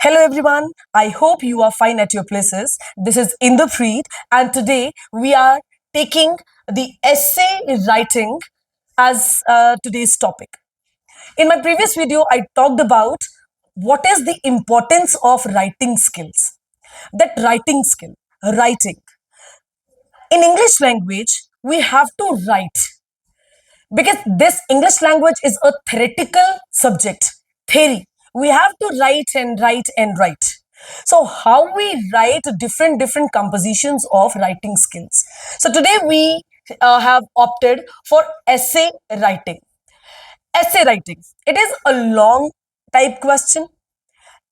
Hello everyone, I hope you are fine at your places. This is Inderpreet and today we are taking the essay writing as today's topic. In my previous video, I talked about what is the importance of writing skills. That writing skill, writing. In English language, we have to write because this English language is a theoretical subject, theory. We have to write and write and write. So how we write different compositions of writing skills. So today we have opted for essay writing. Essay writing, it is a long type question.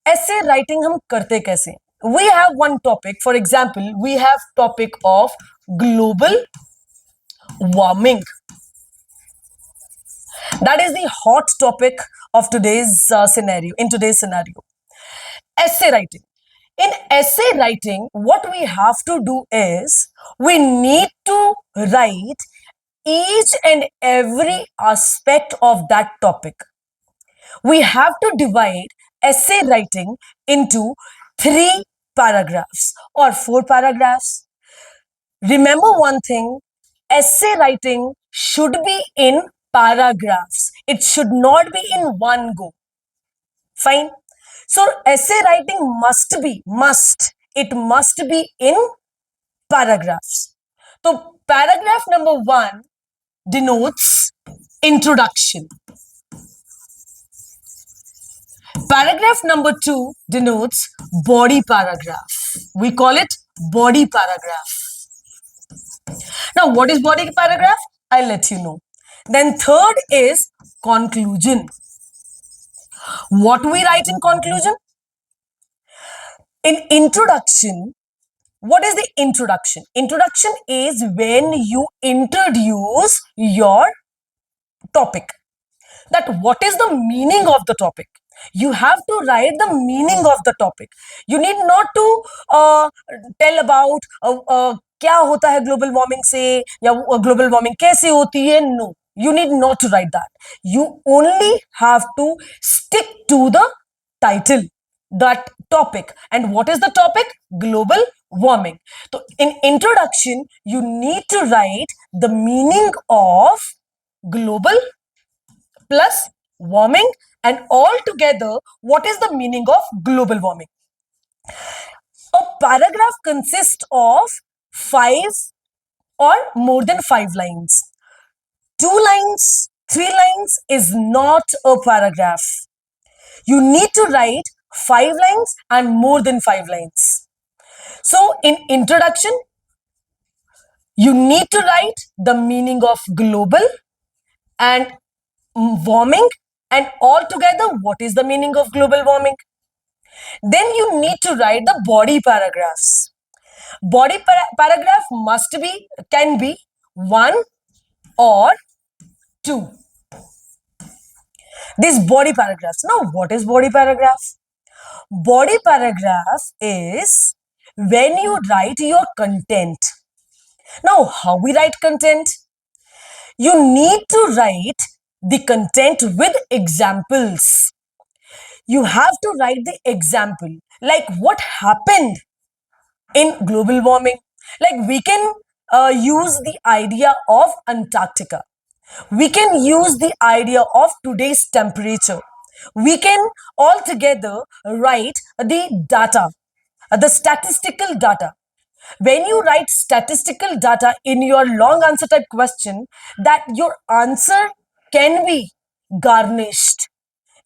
Essay writing हम करते कैसे? We have one topic. For example, we have topic of global warming. That is the hot topic of today's scenario. In today's scenario, essay writing. In essay writing, what we have to do is we need to write each and every aspect of that topic. We have to divide essay writing into 3 paragraphs or 4 paragraphs. Remember one thing, essay writing should be in paragraphs. It should not be in one go. Fine. So essay writing it must be in paragraphs. So paragraph number 1 denotes introduction. Paragraph number 2 denotes body paragraph. We call it body paragraph. Now, what is body paragraph? I'll let you know. Then third is conclusion. What we write in conclusion? In introduction, what is the introduction? Introduction is when you introduce your topic. That what is the meaning of the topic? You have to write the meaning of the topic. You need not to tell about क्या होता है global warming से या global warming कैसे होती है. No, you need not to write that. You only have to stick to the title, that topic. And what is the topic? Global warming. So in introduction, you need to write the meaning of global plus warming, and all together, what is the meaning of global warming? A paragraph consists of 5 or more than 5 lines. 2 lines, 3 lines is not a paragraph. You need to write 5 lines and more than 5 lines. So in introduction, you need to write the meaning of global and warming, and all together, what is the meaning of global warming? Then you need to write the body paragraphs. Body paragraph can be 1 or 2. These body paragraphs. Now, what is body paragraph? Body paragraph is when you write your content. Now, how we write content? You need to write the content with examples. You have to write the example, like what happened in global warming. Like we can use the idea of Antarctica. We can use the idea of today's temperature. We can altogether write the data, the statistical data. When you write statistical data in your long answer type question, that your answer can be garnished.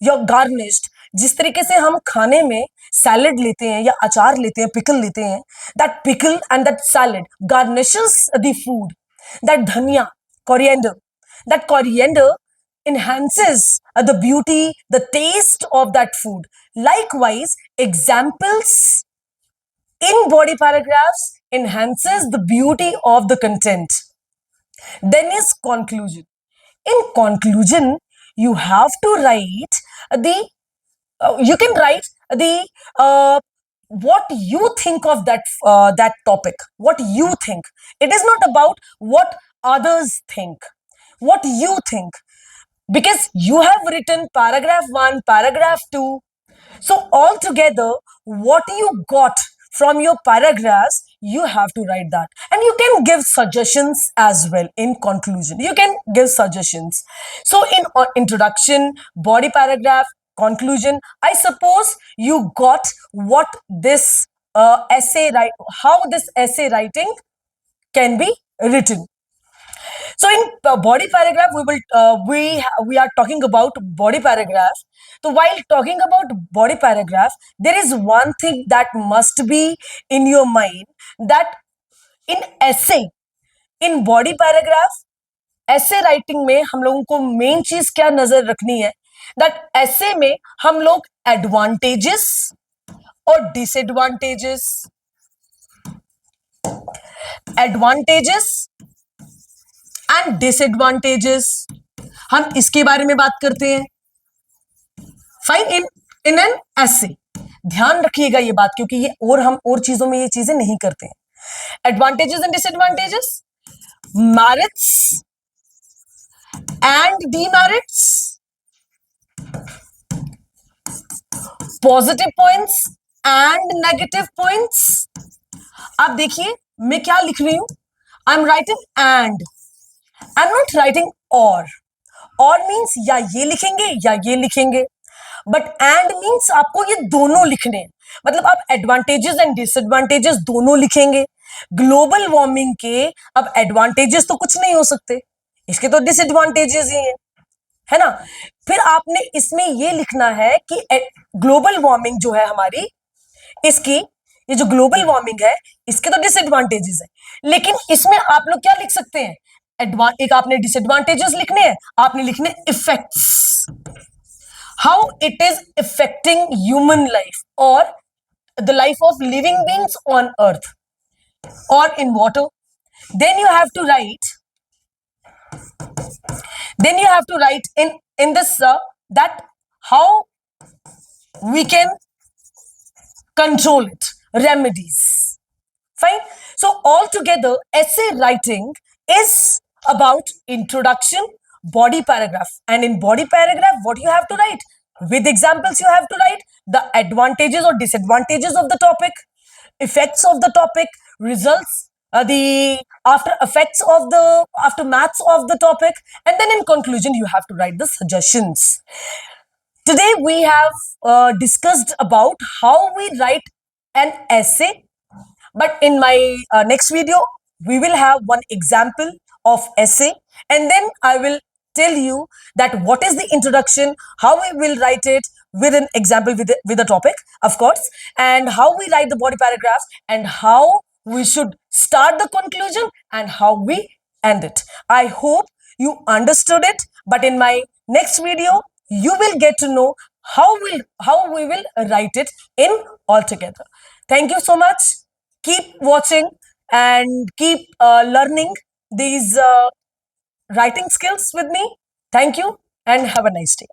You're garnished. जिस तरीके से हम खाने में salad लेते हैं या अचार लेते हैं, पिकल लेते हैं, that pickle and that salad garnishes the food. That dhania, coriander enhances the beauty, the taste of that food. Likewise, examples in body paragraphs enhances the beauty of the content. Then is conclusion. In conclusion, you have to write you can write the what you think of that topic. What you think. It is not about what others think. What you think. Because you have written paragraph 1, paragraph 2, So altogether, what you got from your paragraphs, you have to write that. And you can give suggestions as well in conclusion. You can give suggestions. So in introduction, body paragraph, conclusion, I suppose you got what this how this essay writing can be written. So in body paragraph, we are talking about body paragraph. So while talking about body paragraph, there is one thing that must be in your mind, that in essay, in body paragraph, essay writing में हम लोगों को main चीज क्या नजर रखनी है, that essay में हम लोग एडवांटेजेस और डिसएडवांटेजेस, एडवांटेजेस एंड डिसएडवांटेजेस, हम इसके बारे में बात करते हैं. फाइन. इन एन एसे, ध्यान रखिएगा ये बात, क्योंकि ये और हम और चीजों में ये चीजें नहीं करते हैं. Advantages and disadvantages, merits and demerits, positive points and negative points. आप देखिए मैं क्या लिख रही हूं. I am writing and, I am not writing और मीन्स या ये लिखेंगे या ये लिखेंगे, बट एंड मीन्स आपको ये दोनों लिखने हैं. मतलब आप एडवांटेजेस एंड डिसएडवांटेजेस दोनों लिखेंगे. ग्लोबल वार्मिंग के अब एडवांटेजेस तो कुछ नहीं हो सकते, इसके तो डिसएडवांटेजेस ही है ना. फिर आपने इसमें ये लिखना है कि ग्लोबल वार्मिंग जो है हमारी, इसकी ये जो ग्लोबल वार्मिंग है इसके तो डिसएडवांटेजेस है, लेकिन इसमें आप लोग क्या लिख सकते हैं, एक आपने डिसएडवांटेजेस लिखने हैं, आपने लिखने effects, how it is affecting human life और the life of living beings on earth or in water. Then you have to write, in this that how we can control it, remedies. Fine. So altogether, essay writing is about introduction, body paragraph, and in body paragraph what you have to write, with examples you have to write the advantages or disadvantages of the topic, effects of the topic, results, the after effects of the aftermaths of the topic, and then in conclusion you have to write the suggestions. Today we have discussed about how we write an essay, but in my next video we will have one example of essay, and then I will tell you that what is the introduction, how we will write it with an example, with a topic of course, and how we write the body paragraphs, and how we should start the conclusion and how we end it. I hope you understood it, but in my next video you will get to know how we will write it in altogether. Thank you so much. Keep watching and keep learning these writing skills with me. Thank you and have a nice day.